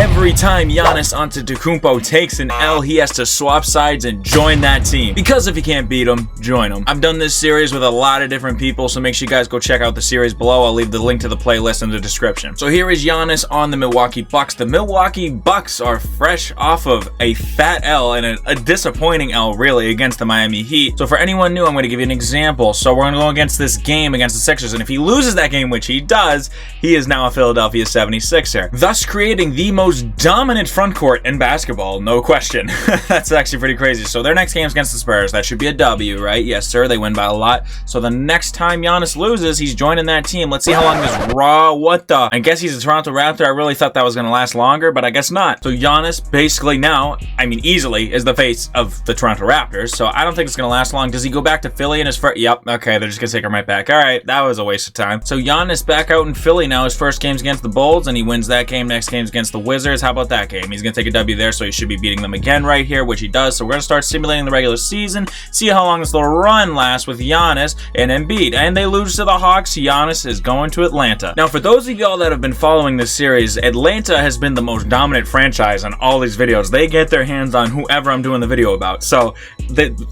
every time Giannis Antetokounmpo takes an L, he has to swap sides and join that team. Because if you can't beat him, join him. I've done this series with a lot of different people, so make sure you guys go check out the series below. I'll leave the link to the playlist in the description. So here is Giannis on the Milwaukee Bucks. The Milwaukee Bucks are fresh off of a fat L and a disappointing L, really, against the Miami Heat. So for anyone new, I'm going to give you an example. So we're going to go against this game against the Sixers, and if he loses that game, which he does, he is now a Philadelphia 76er, thus creating the most dominant front court in basketball, no question. That's actually pretty crazy. So their next game is against the Spurs. That should be a W, right? Yes, sir. They win by a lot. So the next time Giannis loses, he's joining that team. Let's see how long this what the? I guess he's a Toronto Raptor. I really thought that was going to last longer, but I guess not. So Giannis basically now, I mean easily, is the face of the Toronto Raptors. So I don't think it's going to last long. Does he go back to Philly in his first? Yep. Okay, they're just going to take him right back. All right, that was a waste of time. So Giannis back out in Philly now. His first game's against the Bulls, and he wins that game. Next game's against the Wizards. How about that game? He's going to take a W there, so he should be beating them again right here, which he does. So we're going to start simulating the regular season, see how long this little run lasts with Giannis and Embiid. And they lose to the Hawks. Giannis is going to Atlanta. Now, for those of y'all that have been following this series, Atlanta has been the most dominant franchise on all these videos. They get their hands on whoever I'm doing the video about. So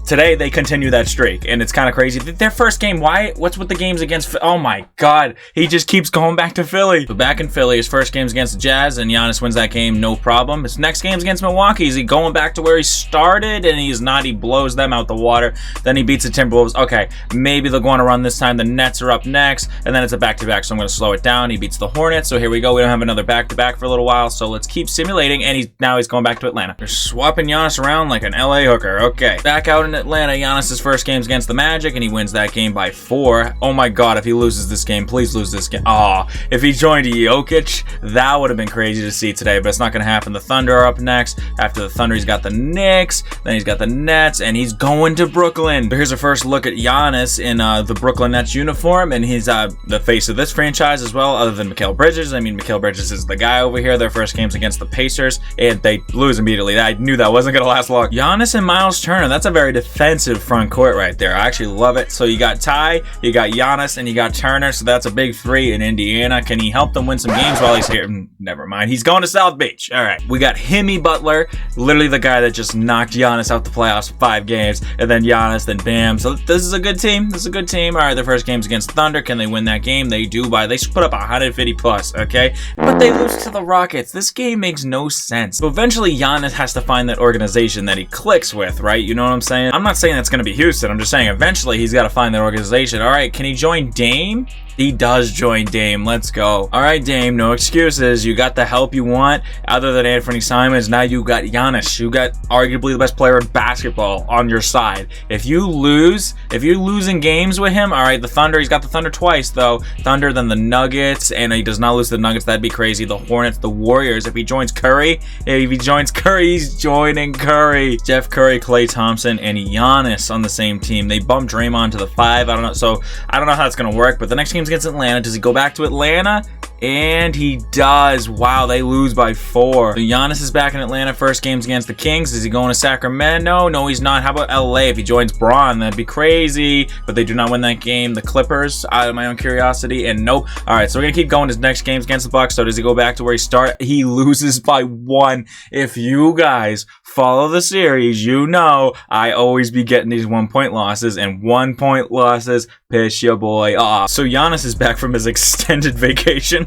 today they continue that streak, and it's kind of crazy. Their first game, what's with the games against? Oh my God, he just keeps going back to Philly. So back in Philly, his first game's against the Jazz, and Giannis wins that game, no problem. His next game's against Milwaukee. Is he going back to where he started? And he's not. He blows them out the water. Then he beats the Timberwolves. Okay, maybe they'll go on a run this time. The Nets are up next, and then it's a back-to-back, so I'm going to slow it down. He beats the Hornets, so here we go. We don't have another back-to-back for a little while, so let's keep simulating, and now he's going back to Atlanta. They're swapping Giannis around like an LA hooker. Okay, back out in Atlanta, Giannis' first game's against the Magic, and he wins that game by 4. Oh my God, if he loses this game, please lose this game. Oh, if he joined Jokic, that would have been crazy to see today, but it's not going to happen. The Thunder are up next. After the Thunder, he's got the Knicks, then he's got the Nets, and he's going to Brooklyn. So here's a first look at Giannis in the Brooklyn Nets uniform, and he's the face of this franchise as well, other than Mikal Bridges. I mean, Mikal Bridges is the guy over here. Their first game's against the Pacers, and they lose immediately. I knew that wasn't going to last long. Giannis and Miles Turner, that's a very defensive front court right there. I actually love it. So you got Ty, you got Giannis, and you got Turner, so that's a big 3 in Indiana. Can he help them win some games while he's here? Never mind. He's going to South Beach. All right. We got Himmy Butler, literally the guy that just knocked Giannis out the playoffs 5 games, and then Giannis, then bam. So this is a good team. This is a good team. All right, their first game's against Thunder. Can they win that game? They do. They put up 150 plus, okay? But they lose to the Rockets. This game makes no sense. So eventually Giannis has to find that organization that he clicks with, right? You know what I'm saying? I'm not saying that's going to be Houston. I'm just saying eventually he's got to find that organization. All right, can he join Dame? He does join Dame. Let's go. All right, Dame, no excuses. You got the help you want. Other than Anthony Simons, now you got Giannis. You got arguably the best player in basketball on your side. If you're losing games with him, all right, the Thunder, he's got the Thunder twice, though. Thunder, then the Nuggets, and he does not lose to the Nuggets. That'd be crazy. The Hornets, the Warriors. If he joins Curry, he's joining Curry. Jeff Curry, Klay Thompson, and Giannis on the same team. They bumped Draymond to the 5. I don't know. So I don't know how that's going to work, but the next game against Atlanta. Does he go back to Atlanta? And he does. Wow, they lose by 4. So Giannis is back in Atlanta. First game's against the Kings. Is he going to Sacramento? No, he's not. How about LA? If he joins Braun, that'd be crazy. But they do not win that game. The Clippers, out of my own curiosity, and nope. All right, so we're going to keep going. His next game's against the Bucks. So does he go back to where he started? He loses by 1. If you guys follow the series, you know I always be getting these 1-point losses, and 1-point losses piss your boy off. So Giannis is back from his extended vacation,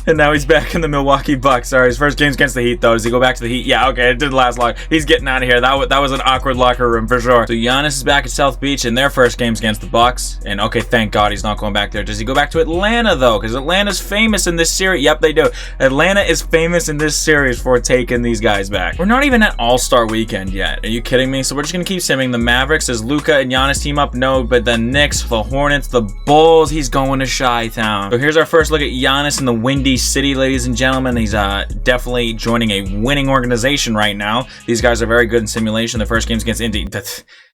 and now he's back in the Milwaukee Bucks. All right, his first game's against the Heat, though. Does he go back to the Heat? Yeah, okay, it didn't last long. He's getting out of here. That was an awkward locker room for sure. So Giannis is back at South Beach, and their first game's against the Bucks. And okay, thank God he's not going back there. Does he go back to Atlanta, though? Because Atlanta's famous in this series. Yep, they do. Atlanta is famous in this series for taking these guys back. We're not even at All-Star Weekend yet. Are you kidding me? So we're just going to keep simming. The Mavericks, does Luka and Giannis team up? No, but the Knicks, the Hornets, the Bulls, he's going to Chi-Town. So here's our first look at Giannis in the Windy City, ladies and gentlemen. He's definitely joining a winning organization right now. These guys are very good in simulation. The first game's against Indy.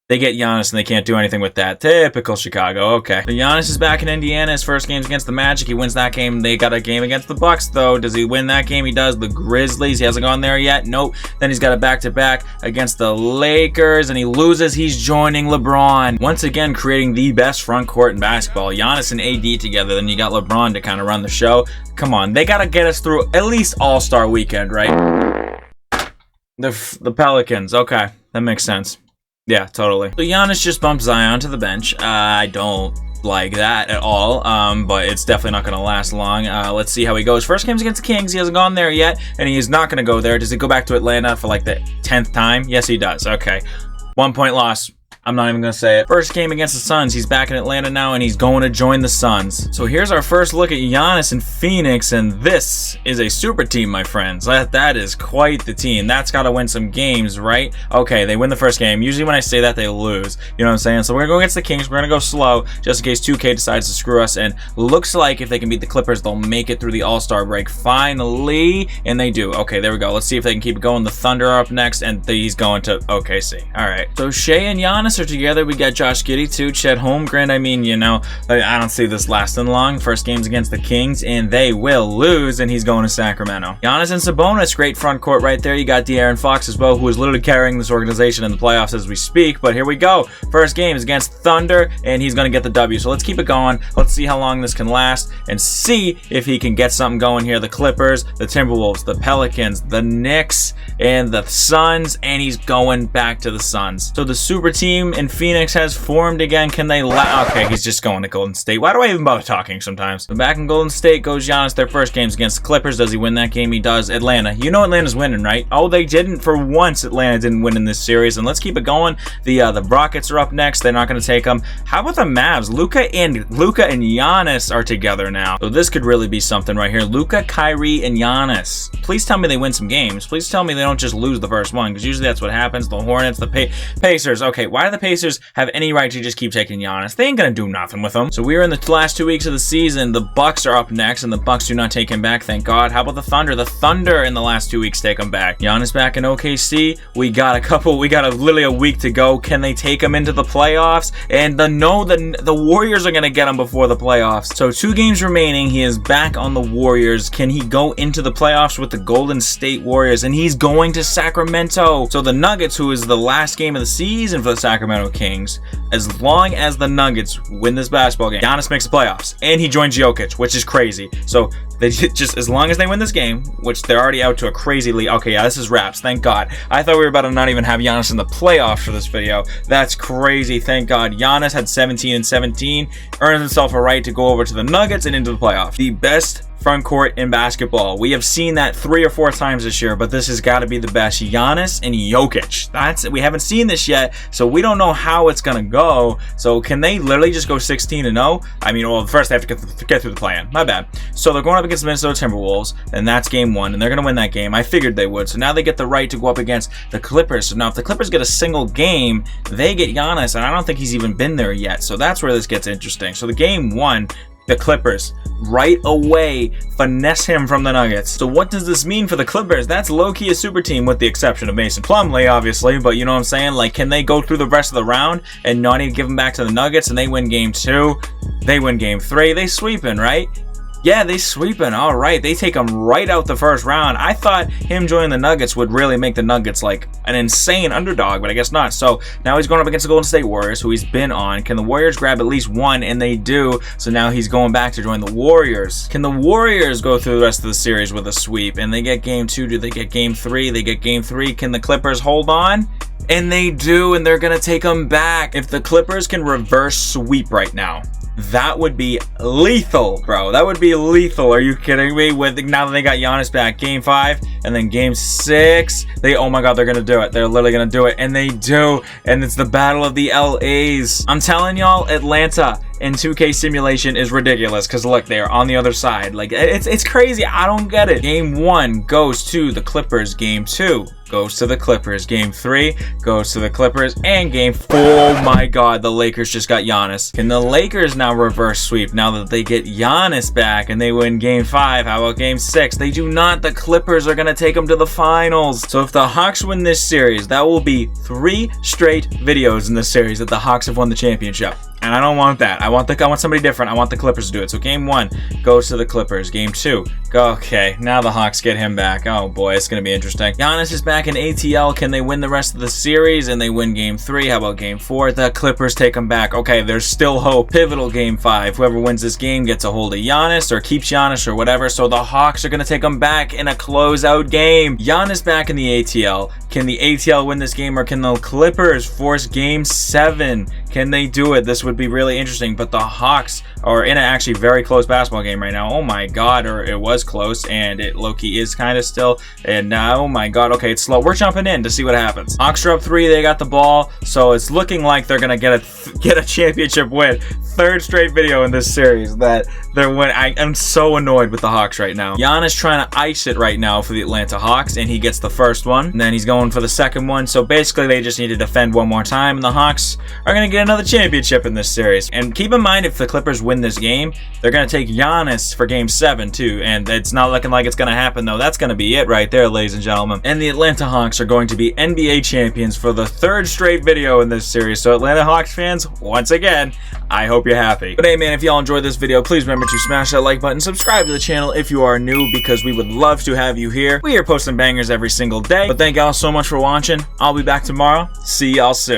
They get Giannis and they can't do anything with that. Typical Chicago. Okay. So Giannis is back in Indiana. His first game's against the Magic. He wins that game. They got a game against the Bucks, though. Does he win that game? He does. The Grizzlies. He hasn't gone there yet. Nope. Then he's got a back-to-back against the Lakers, and he loses. He's joining LeBron. Once again, creating the best front court in basketball. Giannis and AD together. Then you got LeBron to kind of run the show. Come on. They got to get us through at least All-Star Weekend, right? The Pelicans. Okay. That makes sense. Yeah, totally. So Giannis just bumped Zion to the bench. I don't like that at all, but it's definitely not going to last long. Let's see how he goes. First game's against the Kings. He hasn't gone there yet, and he is not going to go there. Does he go back to Atlanta for like the 10th time? Yes, he does. Okay. 1 point loss. I'm not even going to say it. First game against the Suns. He's back in Atlanta now, and he's going to join the Suns. So here's our first look at Giannis in Phoenix, and this is a super team, my friends. That is quite the team. That's got to win some games, right? Okay, they win the first game. Usually when I say that, they lose. You know what I'm saying? So we're going to go against the Kings. We're going to go slow, just in case 2K decides to screw us. And looks like if they can beat the Clippers, they'll make it through the All-Star break finally. And they do. Okay, there we go. Let's see if they can keep it going. The Thunder are up next, and he's going to OKC. All right. So Shea and Giannis are together. We got Josh Giddey too, Chet Holmgren. I mean, you know, I don't see this lasting long. First game's against the Kings, and they will lose, and he's going to Sacramento. Giannis and Sabonis, great front court right there. You got De'Aaron Fox as well, who is literally carrying this organization in the playoffs as we speak. But here we go. First game is against Thunder, and he's going to get the W. So let's keep it going. Let's see how long this can last, and see if he can get something going here. The Clippers, the Timberwolves, the Pelicans, the Knicks, and the Suns, and he's going back to the Suns. So the super team in Phoenix has formed again. Can they okay, he's just going to Golden State. Why do I even bother talking sometimes? So back in Golden State goes Giannis. Their first game's against the Clippers. Does he win that game? He does. Atlanta. You know Atlanta's winning, right? Oh, they didn't. For once, Atlanta didn't win in this series. And let's keep it going. The Rockets are up next. They're not going to take them. How about the Mavs? Luka and Giannis are together now. So this could really be something right here. Luka, Kyrie, and Giannis. Please tell me they win some games. Please tell me they don't just lose the first one, because usually that's what happens. The Hornets, the Pacers. Okay, why do the Pacers have any right to just keep taking Giannis? They ain't gonna do nothing with him. So we're in the last 2 weeks of the season. The Bucks are up next, and the Bucks do not take him back, thank God. How about the Thunder? The Thunder in the last 2 weeks take him back. Giannis back in OKC. We got literally a week to go. Can they take him into the playoffs? And the Warriors are gonna get him before the playoffs. So 2 games remaining. He is back on the Warriors. Can he go into the playoffs with the Golden State Warriors? And he's going to Sacramento. So the Nuggets, who is the last game of the season for the Sacramento Kings, as long as the Nuggets win this basketball game, Giannis makes the playoffs, and he joins Jokic, which is crazy. So they just, as long as they win this game, which they're already out to a crazy lead. Okay, yeah, this is wraps. Thank God. I thought we were about to not even have Giannis in the playoffs for this video. That's crazy. Thank God. Giannis had 17 and 17, earns himself a right to go over to the Nuggets and into the playoffs. The best front court in basketball. We have seen that 3 or 4 times this year, but this has got to be the best. Giannis and Jokic. We haven't seen this yet, so we don't know how it's gonna go. So can they literally just go 16-0? I mean, well, first they have to get through the play-in. My bad. So they're going up against the Minnesota Timberwolves, and that's game 1, and they're gonna win that game. I figured they would. So now they get the right to go up against the Clippers. So now if the Clippers get a single game, they get Giannis, and I don't think he's even been there yet. So that's where this gets interesting. So the game 1, the Clippers right away finesse him from the Nuggets. So what does this mean for the Clippers? That's low-key a super team, with the exception of Mason Plumlee, obviously, but you know what I'm saying? Like, can they go through the rest of the round and not even give them back to the Nuggets, and they win game 2, they win game 3, they sweeping, right? Yeah, they sweeping. All right, they take him right out the first round. I thought him joining the Nuggets would really make the Nuggets like an insane underdog, but I guess not. So now he's going up against the Golden State Warriors, who he's been on. Can the Warriors grab at least 1? And they do. So now he's going back to join the Warriors. Can the Warriors go through the rest of the series with a sweep? And they get game 2. Do they get game 3? They get game 3. Can the Clippers hold on? And they do, and they're going to take them back. If the Clippers can reverse sweep right now, that would be lethal, bro. That would be lethal. Are you kidding me? Now that they got Giannis back, game 5, and then game 6, oh my God, they're gonna do it. They're literally gonna do it, and they do. And it's the battle of the LAs. I'm telling y'all, Atlanta in 2K simulation is ridiculous, because look, they're on the other side. Like, it's crazy. I don't get it. Game 1 goes to the Clippers. Game 2 goes to the Clippers. Game 3 goes to the Clippers. And game 4, oh my god, the Lakers just got Giannis. Can the Lakers now reverse sweep now that they get Giannis back and they win game 5? How about game 6? They do not. The Clippers are going to take them to the finals. So if the Hawks win this series, that will be 3 straight videos in this series that the Hawks have won the championship. And I don't want that. I want somebody different. I want the Clippers to do it. So game 1 goes to the Clippers. Game 2, okay, now the Hawks get him back. Oh boy, it's going to be interesting. Giannis is back in ATL. Can they win the rest of the series? And they win game 3. How about game 4? The Clippers take him back. Okay, there's still hope. Pivotal game 5. Whoever wins this game gets a hold of Giannis or keeps Giannis or whatever. So the Hawks are going to take him back in a closeout game. Giannis back in the ATL. Can the ATL win this game, or can the Clippers force game 7? Can they do it? This would be really interesting, but the Hawks are in an actually very close basketball game right now. Oh my god, or it was close, and it low-key is kind of still, and now, oh my god, okay, it's slow. We're jumping in to see what happens. Hawks are up 3, they got the ball, so it's looking like they're gonna get a championship win. 3rd straight video in this series that they're winning. I'm so annoyed with the Hawks right now. Giannis trying to ice it right now for the Atlanta Hawks, and he gets the first one, and then he's going for the second one, so basically they just need to defend one more time, and the Hawks are gonna get another championship in this series. And keep in mind, if the Clippers win this game, they're going to take Giannis for game 7 too, and it's not looking like it's going to happen though. That's going to be it right there, ladies and gentlemen. And the Atlanta Hawks are going to be NBA champions for the 3rd straight video in this series. So Atlanta Hawks fans, once again, I hope you're happy. But hey man, if y'all enjoyed this video, please remember to smash that like button, subscribe to the channel if you are new, because we would love to have you here. We are posting bangers every single day. But thank y'all so much for watching. I'll be back tomorrow. See y'all soon.